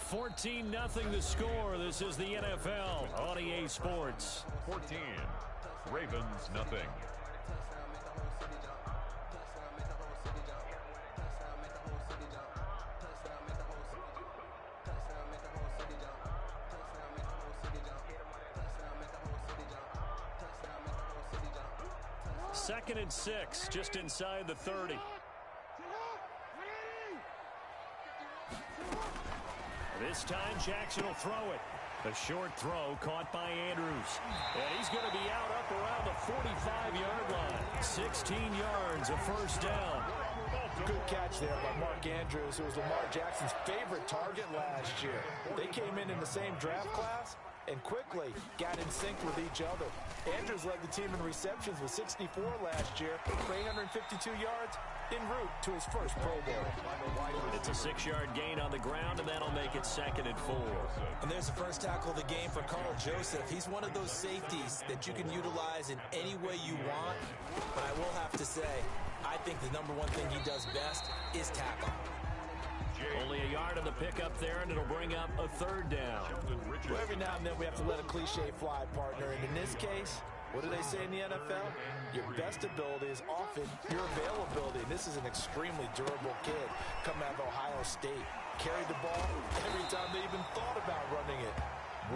14-0 the score. This is the NFL on EA Sports. 14. Ravens, nothing. Second and 6, just inside the 30. This time, Jackson will throw it. A short throw caught by Andrews. And he's going to be out up around the 45-yard line. 16 yards, a first down. Good catch there by Mark Andrews, who was Lamar Jackson's favorite target last year. They came in the same draft class and quickly got in sync with each other. Andrews led the team in receptions with 64 last year for 852 yards en route to his first Pro Bowl. It's a 6-yard gain on the ground, and that'll make it 2nd and 4. And there's the first tackle of the game for Carl Joseph. He's one of those safeties that you can utilize in any way you want. But I will have to say, I think the number one thing he does best is tackle. Only a yard on the pickup there, and it'll bring up a 3rd down. Well, every now and then we have to let a cliche fly, partner. And in this case, what do they say in the NFL? Your best ability is often your availability. And this is an extremely durable kid coming out of Ohio State. Carried the ball every time they even thought about running it.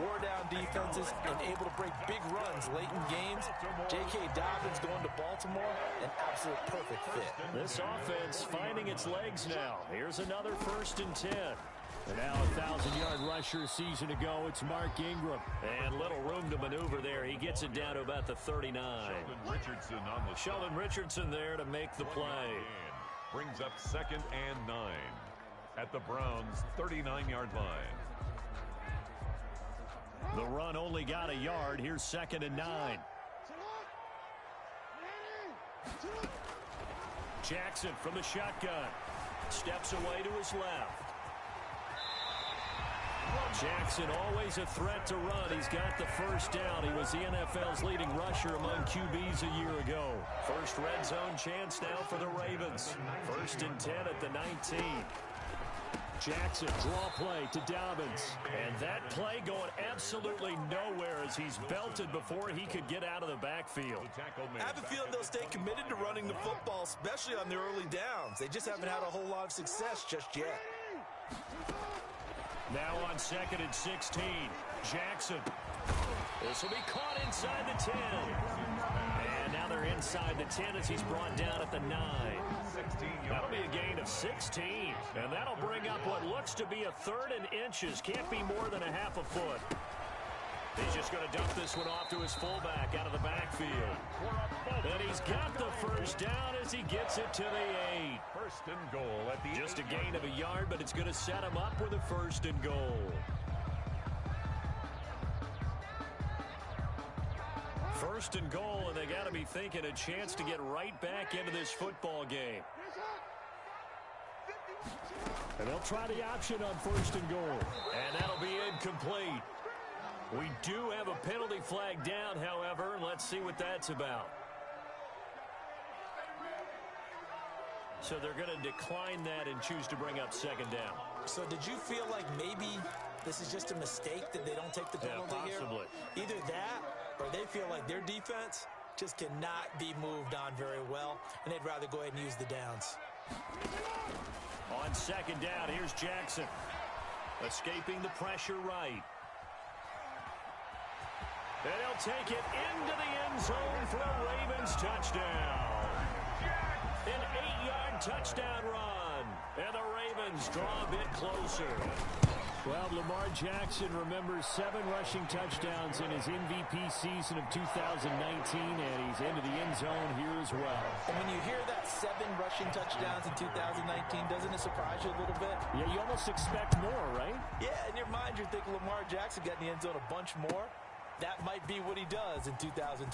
Wore down defenses and able to break big runs late in games. J.K. Dobbins going to Baltimore, an absolute perfect fit. This offense finding its legs now. Here's another 1st and 10. And now a 1,000-yard rusher a season ago. It's Mark Ingram. And little room to maneuver there. He gets it down to about the 39. Sheldon Richardson there to make the play. Brings up 2nd and 9 at the Browns' 39-yard line. The run only got a yard. Here's 2nd and 9. Jackson from the shotgun. Steps away to his left. Jackson always a threat to run. He's got the first down. He was the NFL's leading rusher among QBs a year ago. First red zone chance now for the Ravens. 1st and 10 at the 19. Jackson, draw play to Dobbins. And that play going absolutely nowhere as he's belted before he could get out of the backfield. I have a feeling they'll stay committed to running the football, especially on their early downs. They just haven't had a whole lot of success just yet. Now on 2nd and 16, Jackson. This will be caught inside the 10. And now they're inside the 10 as he's brought down at the 9. That'll be a gain of 16. And that'll bring up what looks to be a 3rd and inches. Can't be more than a half a foot. He's just going to dump this one off to his fullback out of the backfield. And he's got the first down as he gets it to the 8. 1st and goal at the Just a gain of a yard, but it's going to set him up with a 1st and goal. 1st and goal, and they got to be thinking a chance to get right back into this football game. And they'll try the option on 1st and goal. And that'll be incomplete. We do have a penalty flag down, however, and let's see what that's about. So they're going to decline that and choose to bring up 2nd down. So did you feel like maybe this is just a mistake that they don't take the penalty here? Possibly. Either that or they feel like their defense just cannot be moved on very well, and they'd rather go ahead and use the downs. On 2nd down, here's Jackson. Escaping the pressure right. And he'll take it into the end zone for a Ravens touchdown. An 8-yard touchdown run. And the Ravens draw a bit closer. Well, Lamar Jackson remembers 7 rushing touchdowns in his MVP season of 2019, and he's into the end zone here as well. And when you hear that 7 rushing touchdowns in 2019, doesn't it surprise you a little bit? Yeah, you almost expect more, right? Yeah, in your mind, you're thinking Lamar Jackson got in the end zone a bunch more. That might be what he does in 2020.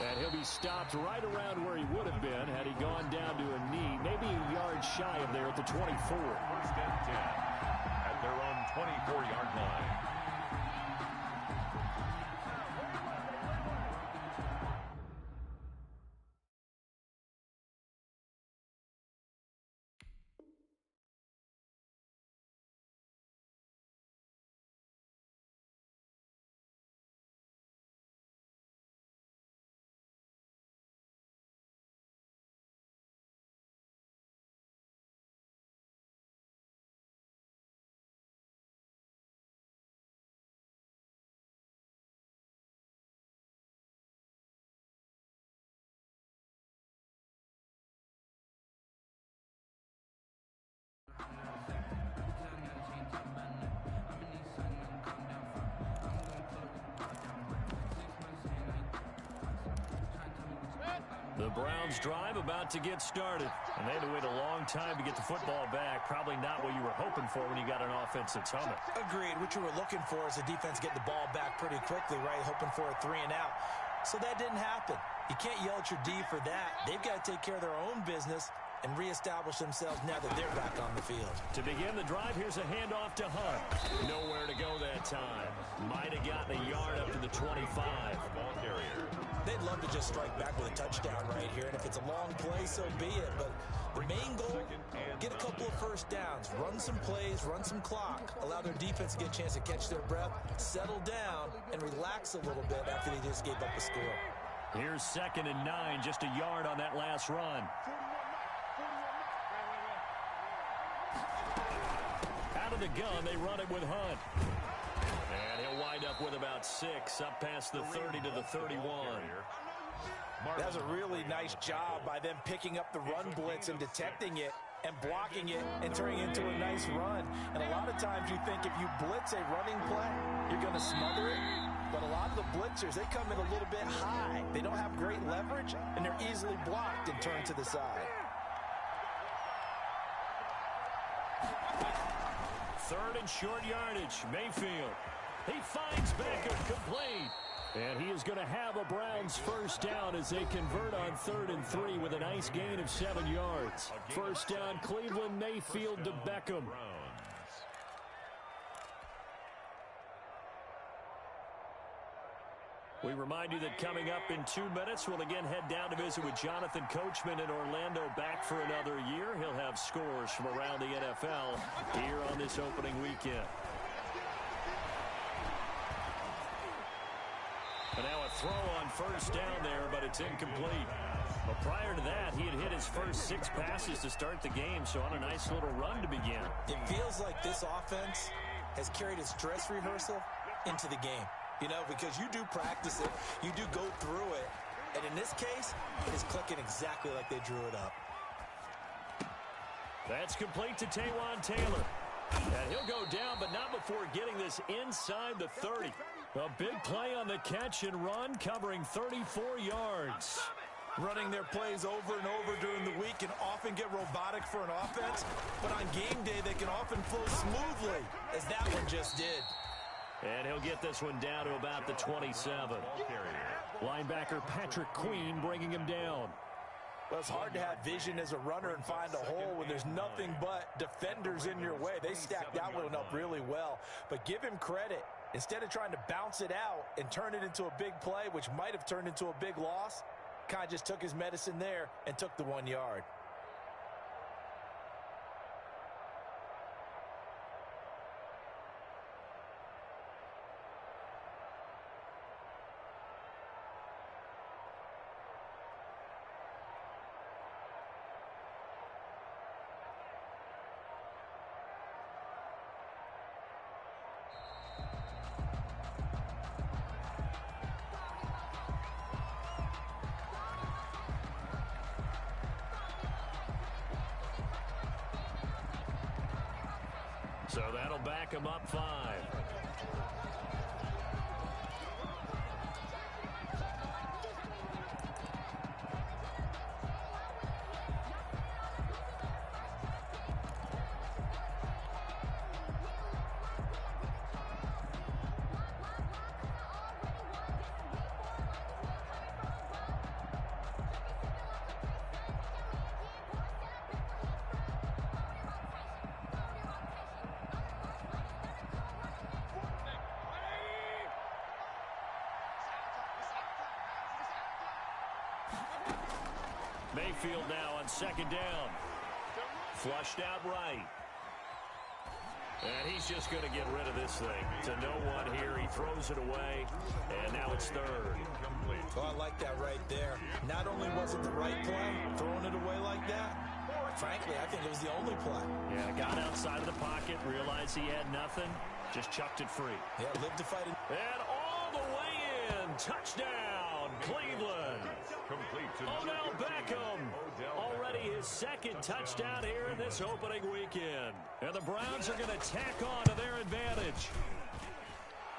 And he'll be stopped right around where he would have been had he gone down to a knee, maybe a yard shy of there at the 24. 1st and 10 at their own 24-yard line. The Browns drive about to get started. And they had to wait a long time to get the football back. Probably not what you were hoping for when you got an offense that's humming. Agreed. What you were looking for is a defense getting the ball back pretty quickly, right? Hoping for a 3 and out. So that didn't happen. You can't yell at your D for that. They've got to take care of their own business and reestablish themselves now that they're back on the field. To begin the drive, here's a handoff to Hunt. Nowhere to go that time. Might have gotten a yard up to the 25. Ball carrier. They'd love to just strike back with a touchdown right here, and if it's a long play, so be it. But the main goal, get a couple of first downs, run some plays, run some clock, allow their defense to get a chance to catch their breath, settle down, and relax a little bit after they just gave up a score. Here's 2nd and 9, just a yard on that last run. Out of the gun, they run it with Hunt. And he'll wind up with about 6, up past the 30 to the 31. That was a really nice job by them picking up the run blitz and detecting it and blocking it and turning it into a nice run. And a lot of times you think if you blitz a running play, you're going to smother it. But a lot of the blitzers, they come in a little bit high. They don't have great leverage, and they're easily blocked and turned to the side. 3rd and short yardage. Mayfield. He finds Beckham complete. And he is going to have a Browns first down as they convert on 3rd and 3 with a nice gain of 7 yards. First down, Cleveland. Mayfield to Beckham. We remind you that coming up in 2 minutes, we'll again head down to visit with Jonathan Coachman in Orlando, back for another year. He'll have scores from around the NFL here on this opening weekend. And now a throw on first down there, but it's incomplete. But prior to that, he had hit his first 6 passes to start the game, so on a nice little run to begin. It feels like this offense has carried its dress rehearsal into the game. You know, because you do practice it, you do go through it, and in this case, it's clicking exactly like they drew it up. That's complete to Taywan Taylor. And he'll go down, but not before getting this inside the 30. A big play on the catch and run, covering 34 yards. Running their plays over and over during the week can often get robotic for an offense, but on game day, they can often flow smoothly, as that one just did. And he'll get this one down to about the 27. Linebacker Patrick Queen bringing him down. Well, it's hard to have vision as a runner and find a hole when there's nothing but defenders in your way. They stacked that one up really well. But give him credit. Instead of trying to bounce it out and turn it into a big play, which might have turned into a big loss, kind of just took his medicine there and took the 1 yard. So that'll back him up 5. Mayfield now on 2nd down. Flushed out right. And he's just going to get rid of this thing. To no one here. He throws it away. And now it's 3rd. Oh, I like that right there. Not only was it the right play, throwing it away like that, frankly, I think it was the only play. Yeah, got outside of the pocket, realized he had nothing, just chucked it free. Yeah, lived to fight it. And all the way in. Touchdown, Cleveland. Complete to Odell Beckham. Already his 2nd touchdown here in this opening weekend. And the Browns are going to tack on to their advantage.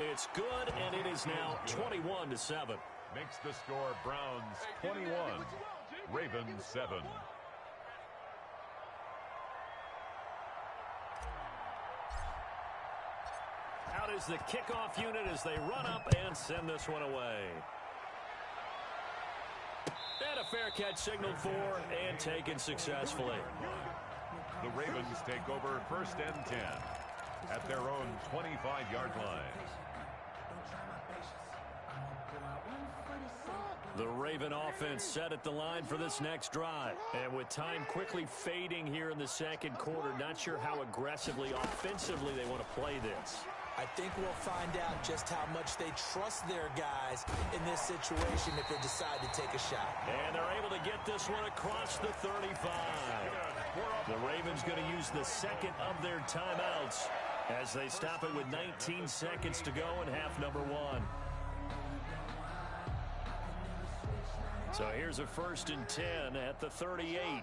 It's good, and it is now 21-7. Makes the score Browns 21, Ravens 7. Out is the kickoff unit as they run up and send this one away. And a fair catch signaled for and taken successfully. The Ravens take over 1st and 10 at their own 25-yard line. The Raven offense set at the line for this next drive. And with time quickly fading here in the second quarter, not sure how aggressively, offensively they want to play this. I think we'll find out just how much they trust their guys in this situation if they decide to take a shot. And they're able to get this one across the 35. The Ravens going to use the second of their timeouts as they stop it with 19 seconds to go in half number 1. So here's a 1st and 10 at the 38.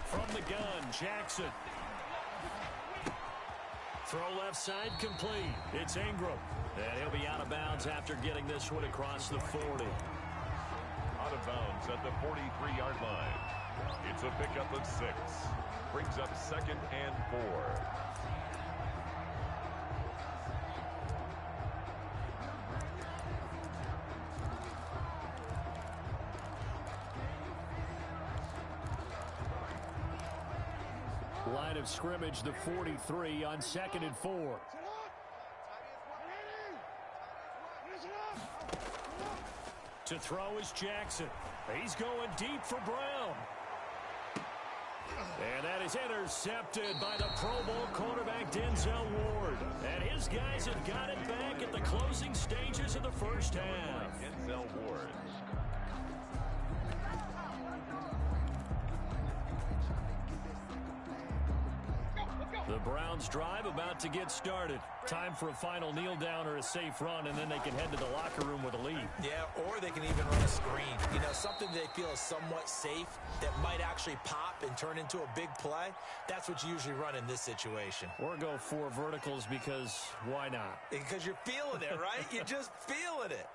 From the gun, Jackson. Throw left side complete. It's Ingram. And he'll be out of bounds after getting this one across the 40. Out of bounds at the 43-yard line. It's a pickup of 6. Brings up 2nd and 4. Line of scrimmage, the 43 on 2nd and 4. To throw is Jackson. He's going deep for Brown. And that is intercepted by the Pro Bowl quarterback Denzel Ward. And his guys have got it back at the closing stages of the first half. Denzel Ward. The Browns drive about to get started. Time for a final kneel down or a safe run, and then they can head to the locker room with a lead. Yeah, or they can even run a screen. You know, something they feel is somewhat safe that might actually pop and turn into a big play. That's what you usually run in this situation. Or go 4 verticals because why not? Because you're feeling it, right? You're just feeling it.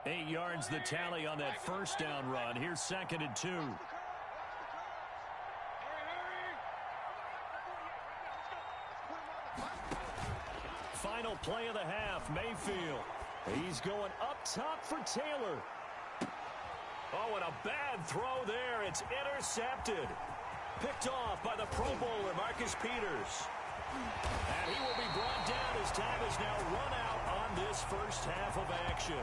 Eight yards the tally on that first down run. Here's 2nd and 2. Final play of the half, Mayfield. He's going up top for Taylor. Oh, and a bad throw there. It's intercepted. Picked off by the Pro Bowler, Marcus Peters. And he will be brought down as time is now run out on this first half of action.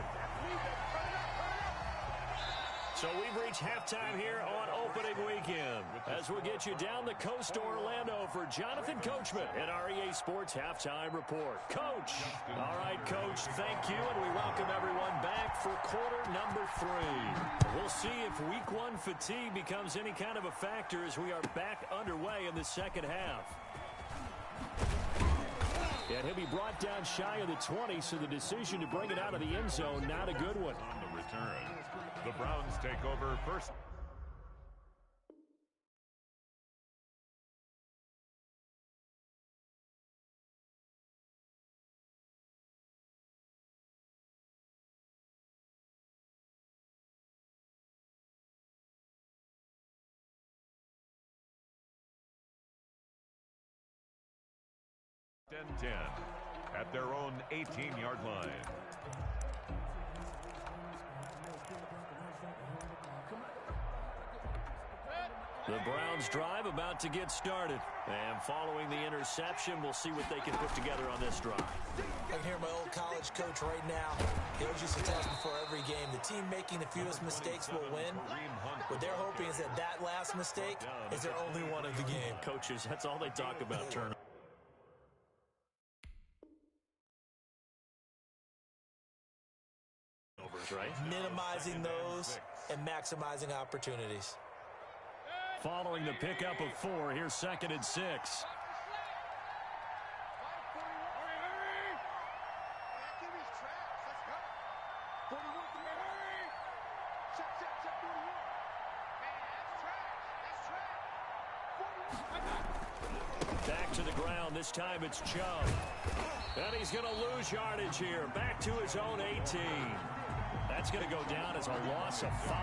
So we've reached halftime here on opening weekend as we get you down the coast to Orlando for Jonathan Coachman in our EA Sports Halftime Report. Coach. All right, Coach, thank you, and we welcome everyone back for quarter number 3. We'll see if week 1 fatigue becomes any kind of a factor as we are back underway in the second half. And he'll be brought down shy of the 20, so the decision to bring it out of the end zone, not a good one. On the return, the Browns take over 1st. And 10 at their own 18-yard line. The Browns drive about to get started. And following the interception, we'll see what they can put together on this drive. I can hear my old college coach right now. He always used to tell us before every game, the team making the fewest mistakes will win. What they're hoping is that that last mistake is their only one of the game. Coaches, that's all they talk about, turnovers. Right? Minimizing those and maximizing opportunities. Following the pickup of 4, here's 2nd and 6. Back to the ground. This time it's Chubb. And he's going to lose yardage here. Back to his own 18. That's going to go down as a loss of 5,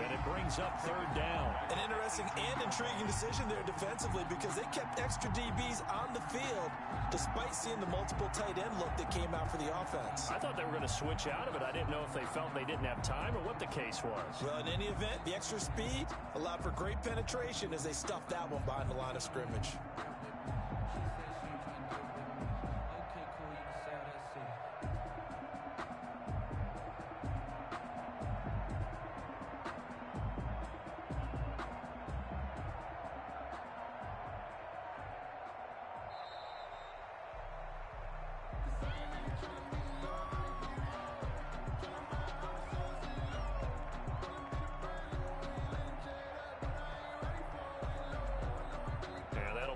and it brings up third down. An interesting and intriguing decision there defensively because they kept extra DBs on the field despite seeing the multiple tight end look that came out for the offense. I thought they were going to switch out of it. I didn't know if they felt they didn't have time or what the case was. Well, in any event, the extra speed allowed for great penetration as they stuffed that one behind the line of scrimmage.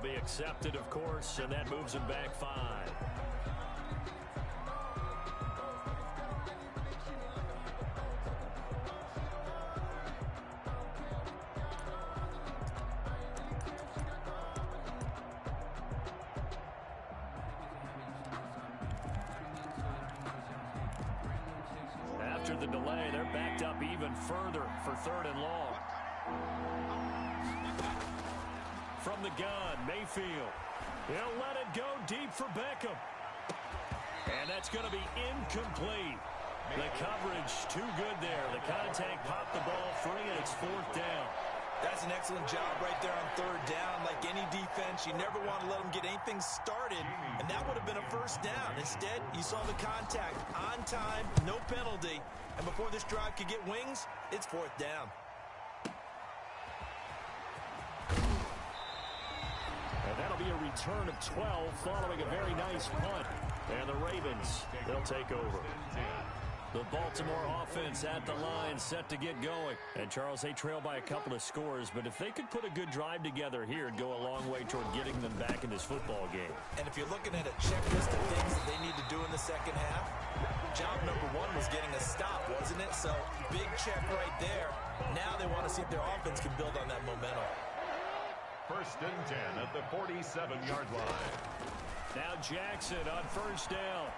Be accepted, of course, and that moves him back 5. After the delay, they're backed up even further for third and long. From the gun, Mayfield. He'll let it go deep for Beckham. And that's going to be incomplete. The coverage too good there. The contact popped the ball free, and it's fourth down. That's an excellent job right there on third down. Like any defense, you never want to let them get anything started, and that would have been a first down. Instead, you saw the contact on time, no penalty, and before this drive could get wings, it's fourth down. And that'll be a return of 12 following a very nice punt. And the Ravens, they'll take over. The Baltimore offense at the line, set to get going. And Charles, they trail by a couple of scores, but if they could put a good drive together here, it'd go a long way toward getting them back in this football game. And if you're looking at a checklist of things that they need to do in the second half, job number 1 was getting a stop, wasn't it? So big check right there. Now they want to see if their offense can build on that momentum. First and 10 at the 47-yard line. Now Jackson on first down.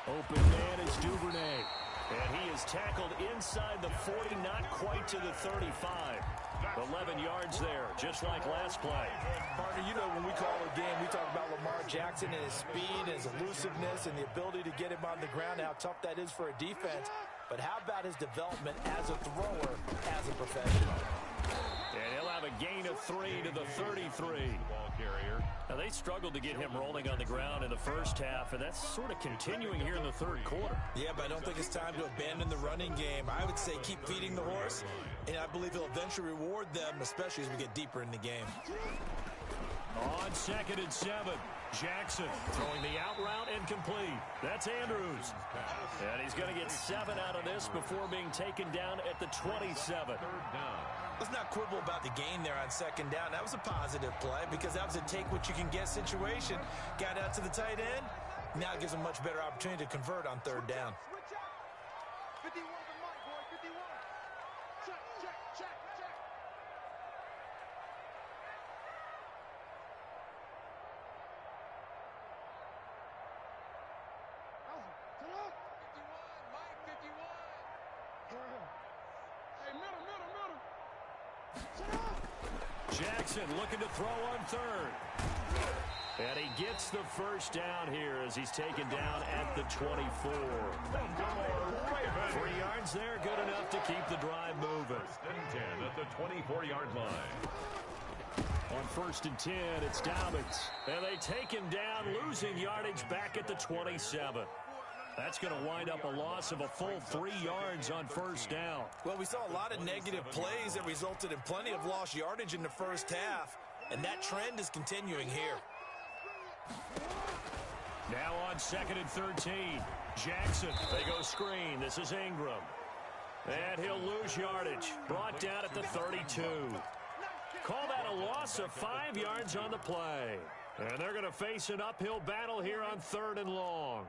Open man is Duvernay. And he is tackled inside the 40, not quite to the 35. 11 yards there, just like last play. Partner, you know when we call a game, we talk about Lamar Jackson and his speed, his elusiveness, and the ability to get him on the ground, how tough that is for a defense. But how about his development as a thrower, as a professional? And he'll have a gain of 3 to the 33. Ball carrier. Now, they struggled to get him rolling on the ground in the first half, and that's sort of continuing here in the third quarter. Yeah, but I don't think it's time to abandon the running game. I would say keep feeding the horse, and I believe he'll eventually reward them, especially as we get deeper in the game. On second and 7, Jackson throwing the out route incomplete. That's Andrews. And he's going to get 7 out of this before being taken down at the 27. Let's not quibble about the gain there on second down. That was a positive play because that was a take-what-you-can-get situation. Got out to the tight end. Now it gives them a much better opportunity to convert on third down. 51 to Mike, boy, 51. Check, check, check, check. Awesome. 51, Mike, 51. Hey, middle, middle, middle. Jackson looking to throw on third. And he gets the first down here as he's taken down at the 24. 3 yards there, good enough to keep the drive moving. First and 10 at the 24-yard line. On first and 10, it's Dobbins. And they take him down, losing yardage back at the 27. That's going to wind up a loss of a full 3 yards on first down. Well, we saw a lot of negative plays that resulted in plenty of lost yardage in the first half, and that trend is continuing here. Now on second and 13, Jackson. They go screen. This is Ingram. And he'll lose yardage. Brought down at the 32. Call that a loss of 5 yards on the play. And they're going to face an uphill battle here on third and long.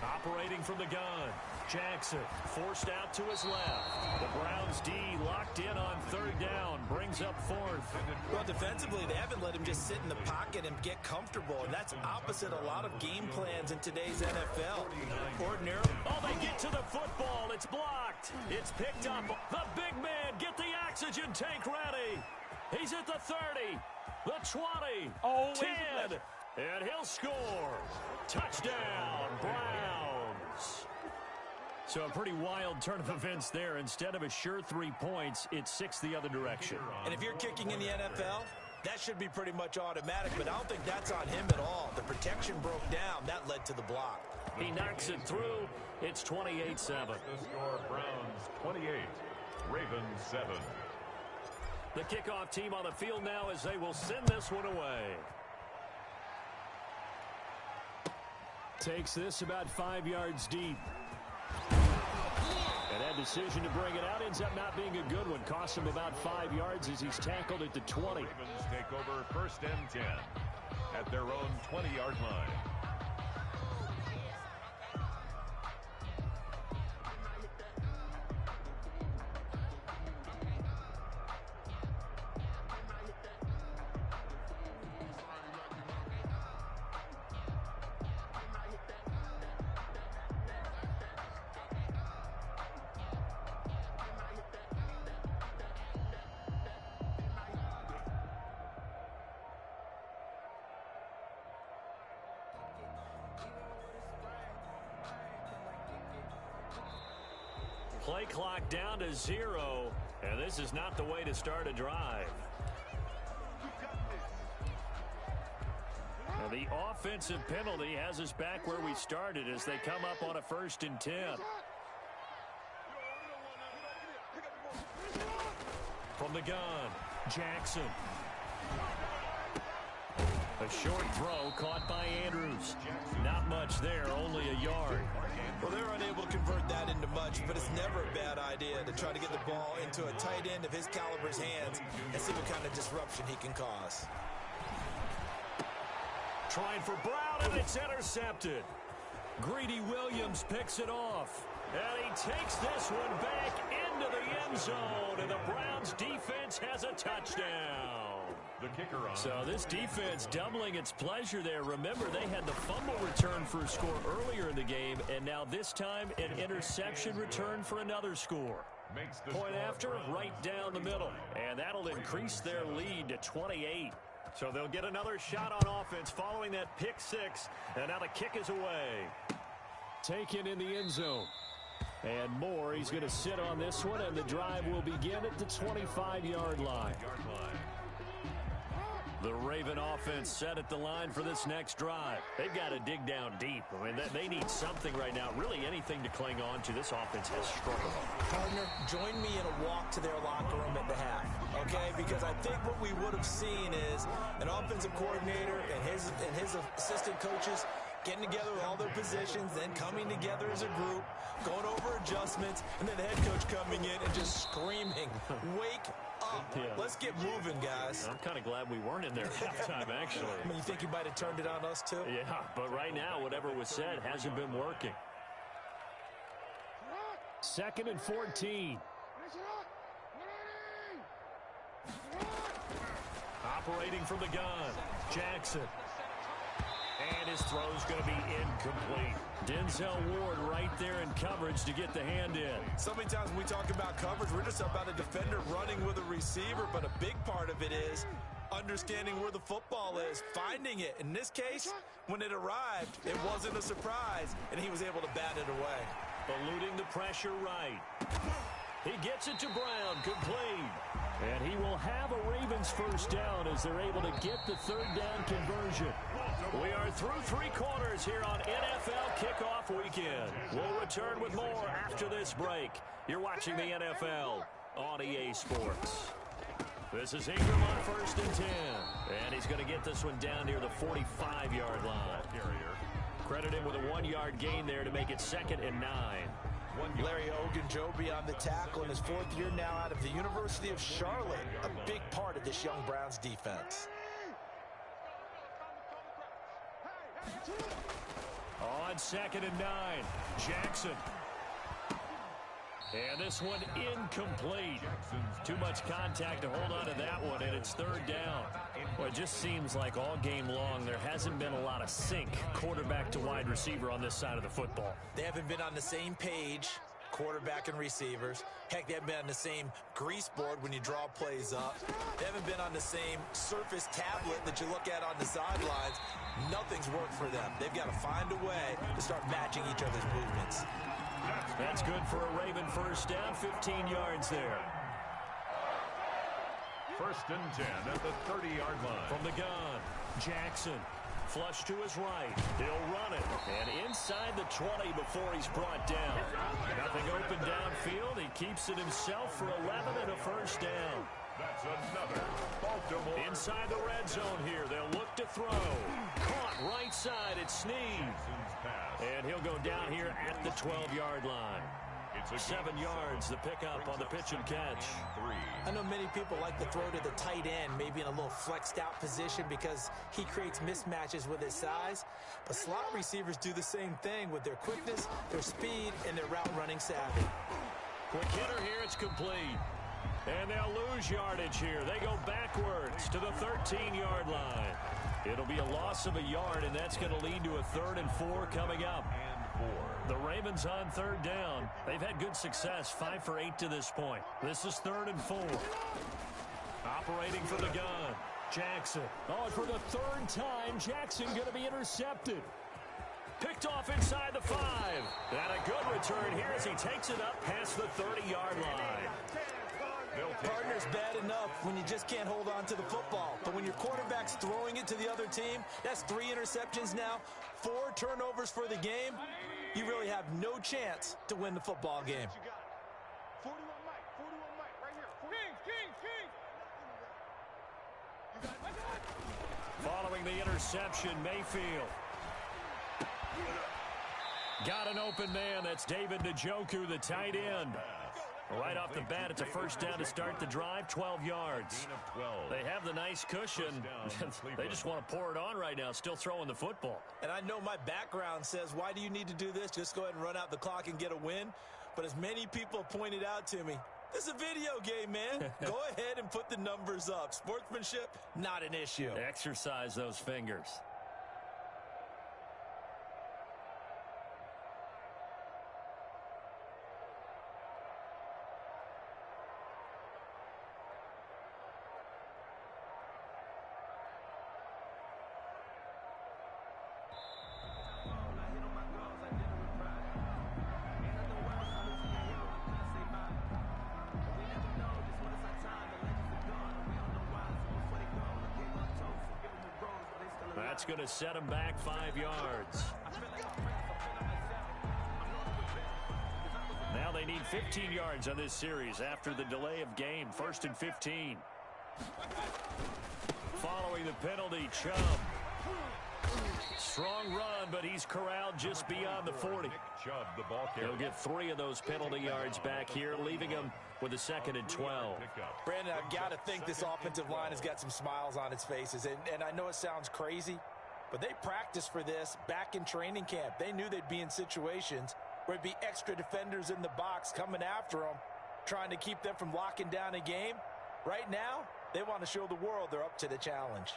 Operating from the gun, Jackson forced out to his left. The Browns D locked in on third down, brings up fourth. Well, defensively, they haven't let him just sit in the pocket and get comfortable, and that's opposite a lot of game plans in today's NFL. Ordinarily, they get to the football. It's blocked. It's picked up. The big man, get the oxygen tank ready. He's at the 30, the 20, 10, and he'll score. Touchdown, Browns. So a pretty wild turn of events there. Instead of a sure 3 points, it's 6 the other direction. And if you're kicking in the NFL, that should be pretty much automatic, but I don't think that's on him at all. The protection broke down. That led to the block. He knocks it through. It's 28-7. The score, Browns 28, Ravens 7. The kickoff team on the field now as they will send this one away. Takes this about 5 yards deep. And that decision to bring it out ends up not being a good one. Costs him about 5 yards as he's tackled at the 20. Ravens take over 1st and 10 at their own 20-yard line. Play clock down to 0, and this is not the way to start a drive. And the offensive penalty has us back where we started as they come up on a 1st and 10. From the gun, Jackson. A short throw caught by Andrews. Not much there, only a yard. Well, they're unable to convert that into much, but it's never a bad idea to try to get the ball into a tight end of his caliber's hands and see what kind of disruption he can cause. Trying for Brown, and it's intercepted. Greedy Williams picks it off. And he takes this one back into the end zone, and the Browns defense has a touchdown. The kicker on. So this defense doubling its pleasure there. Remember, they had the fumble return for a score earlier in the game, and now this time an interception return for another score. Point after, right down the middle. And that'll increase their lead to 28. So they'll get another shot on offense following that pick 6, and now the kick is away. Taken in the end zone. And more, he's going to sit on this one, and the drive will begin at the 25-yard line. The Raven offense set at the line for this next drive. They've got to dig down deep. I mean, they need something right now, really anything to cling on to. This offense has struggled. Partner, join me in a walk to their locker room at the half, okay? Because I think what we would have seen is an offensive coordinator and his assistant coaches getting together with all their positions, then coming together as a group, going over adjustments, and then the head coach coming in and just screaming, wake up. Yeah. Let's get moving, guys. I'm kind of glad we weren't in there at halftime, actually. I mean, you think you might have turned it on us, too? Yeah, but right now, whatever was said hasn't been working. 2nd and 14. Operating from the gun, Jackson. And his throw's going to be incomplete. Denzel Ward right there in coverage to get the hand in. So many times when we talk about coverage, we're just about a defender running with a receiver, but a big part of it is understanding where the football is, finding it. In this case, when it arrived, it wasn't a surprise, and he was able to bat it away. Eluding the pressure right. He gets it to Brown, complete. And he will have a Ravens first down as they're able to get the third down conversion. We are through 3 quarters here on NFL Kickoff Weekend. We'll return with more after this break. You're watching the NFL on EA Sports. This is Ingram on 1st and 10. And he's going to get this one down near the 45-yard line. Credit him with a 1-yard gain there to make it 2nd and 9. Larry Ogunjobi on the tackle in his 4th year now out of the University of Charlotte. A big part of this young Browns defense. On 2nd and 9, Jackson. And this one incomplete. Too much contact to hold on to that one, and it's 3rd down. Well, it just seems like all game long there hasn't been a lot of sync quarterback to wide receiver on this side of the football. They haven't been on the same page, quarterback and receivers. Heck, they haven't been on the same grease board when you draw plays up. They haven't been on the same surface tablet that you look at on the sidelines. Nothing's worked for them. They've got to find a way to start matching each other's movements. That's good for a Raven first down, 15 yards there. 1st and 10 at the 30-yard line. From the gun, Jackson. Flush to his right. He'll run it. And inside the 20 before he's brought down. Nothing open downfield. He keeps it himself for 11 and a first down. That's another Baltimore. Inside the red zone here. They'll look to throw. Caught right side. It's Snead. And he'll go down here at the 12-yard line. 7 yards, the pickup on the pitch and catch. I know many people like to throw to the tight end, maybe in a little flexed out position because he creates mismatches with his size. But slot receivers do the same thing with their quickness, their speed, and their route running savvy. Quick hitter here, it's complete. And they'll lose yardage here. They go backwards to the 13-yard line. It'll be a loss of a yard, and that's going to lead to a 3rd and 4 coming up. The Ravens on 3rd down. They've had good success, 5 for 8 to this point. This is 3rd and 4. Operating for the gun, Jackson. Oh, and for the 3rd time, Jackson going to be intercepted. Picked off inside the 5. And a good return here as he takes it up past the 30-yard line. Partner's bad enough when you just can't hold on to the football. But when your quarterback's throwing it to the other team, that's 3 interceptions now, 4 turnovers for the game. You really have no chance to win the football game. 41 Mike, 41 Mike, right here. King. Following the interception, Mayfield. Got an open man. That's David Njoku, the tight end. Right off the bat, it's a first down to start the drive, 12 yards. They have the nice cushion. They just want to pour it on right now, still throwing the football. And I know my background says, why do you need to do this? Just go ahead and run out the clock and get a win. But as many people pointed out to me, this is a video game, man. Go ahead and put the numbers up. Sportsmanship, not an issue. Exercise those fingers. That's going to set him back 5 yards. Now they need 15 yards on this series after the delay of game. 1st and 15. Following the penalty, Chubb. Strong run, but he's corralled just beyond the 40. He'll get 3 of those penalty yards back here, leaving him with a 2nd and 12. Brandon, I've got to think this offensive line has got some smiles on its faces. And I know it sounds crazy, but they practiced for this back in training camp. They knew they'd be in situations where it'd be extra defenders in the box coming after them, trying to keep them from locking down a game. Right now, they want to show the world they're up to the challenge.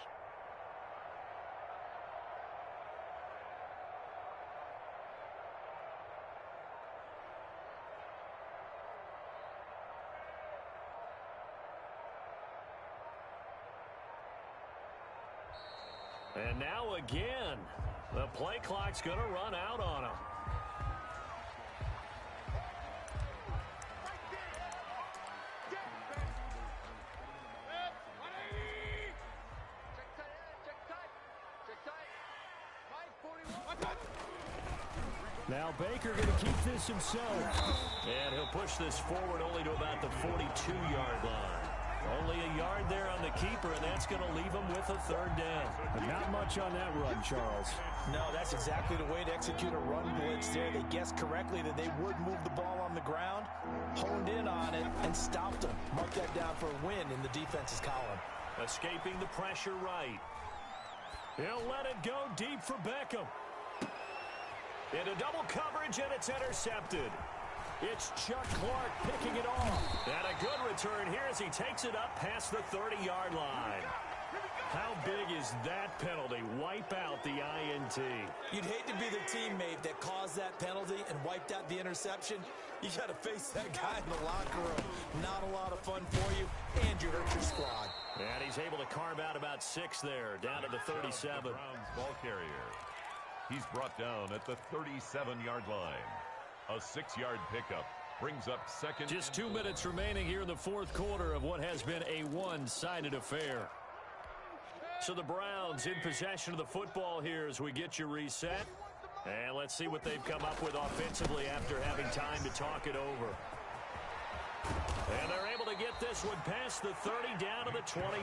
And now again, the play clock's going to run out on him. Now Baker going to keep this himself. And he'll push this forward only to about the 42-yard line. Only a yard there on the keeper, and that's going to leave him with a 3rd down. Not much on that run, Charles. No, that's exactly the way to execute a run blitz there. They guessed correctly that they would move the ball on the ground, honed in on it, and stopped them. Mark that down for a win in the defense's column. Escaping the pressure right. He'll let it go deep for Beckham. Into double coverage, and it's intercepted. It's Chuck Clark picking it off. And a good return here as he takes it up past the 30-yard line. How big is that penalty? Wipe out the INT. You'd hate to be the teammate that caused that penalty and wiped out the interception. You got to face that guy in the locker room. Not a lot of fun for you, and you hurt your squad. And he's able to carve out about 6 there, down to the 37. Browns ball carrier. He's brought down at the 37-yard line. A 6-yard pickup brings up second. Just 2 minutes remaining here in the fourth quarter of what has been a one-sided affair. So the Browns in possession of the football here as we get you reset. And let's see what they've come up with offensively after having time to talk it over. And they're able to get this one past the 30 down to the 25.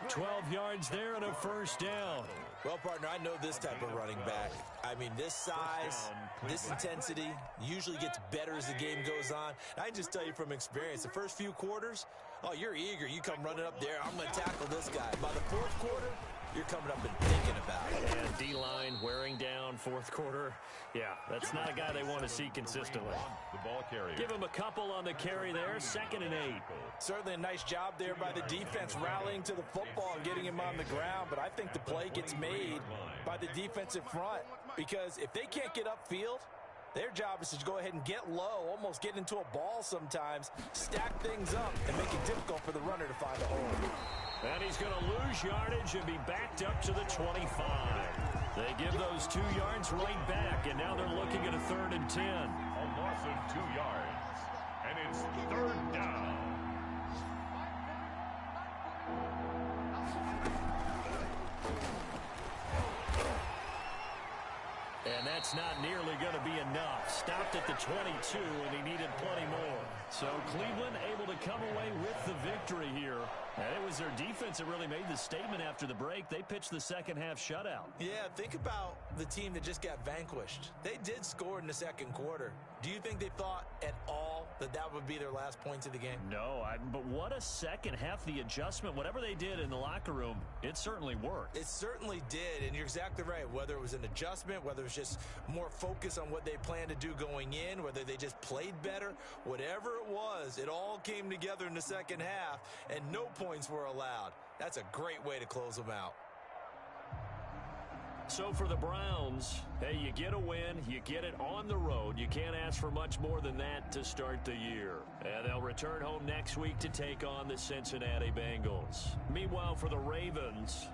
12 yards there and a first down. Well, partner, I know this type of running back. I mean, this size, this intensity usually gets better as the game goes on. I just tell you from experience, the first few quarters, oh, you're eager. You come running up there. I'm going to tackle this guy. By the fourth quarter, you're coming up and thinking about it. And D-line wearing down fourth quarter. Yeah, that's not a guy they want to see consistently. The ball carrier. Give him a couple on the carry there. 2nd and 8. Certainly a nice job there by the defense rallying to the football and getting him on the ground. But I think the play gets made by the defensive front because if they can't get upfield, their job is to go ahead and get low, almost get into a ball sometimes, stack things up, and make it difficult for the runner to find a hole. And he's going to lose yardage and be backed up to the 25. They give those 2 yards right back, and now they're looking at a 3rd and 10. A loss of 2 yards. And it's 3rd down. And that's not nearly going to be enough. Stopped at the 22, and he needed plenty more. So Cleveland able to come away with the victory here. And it was their defense that really made the statement after the break. They pitched the second half shutout. Yeah, think about the team that just got vanquished. They did score in the second quarter. Do you think they thought at all that that would be their last points of the game? No, but what a second half. The adjustment, whatever they did in the locker room, it certainly worked. It certainly did, and you're exactly right. Whether it was an adjustment, whether it was just more focus on what they planned to do going in, whether they just played better, whatever it was, it all came together in the second half, and no points were allowed. That's a great way to close them out. So for the Browns, hey, you get a win, you get it on the road. You can't ask for much more than that to start the year. And they'll return home next week to take on the Cincinnati Bengals. Meanwhile, for the Ravens,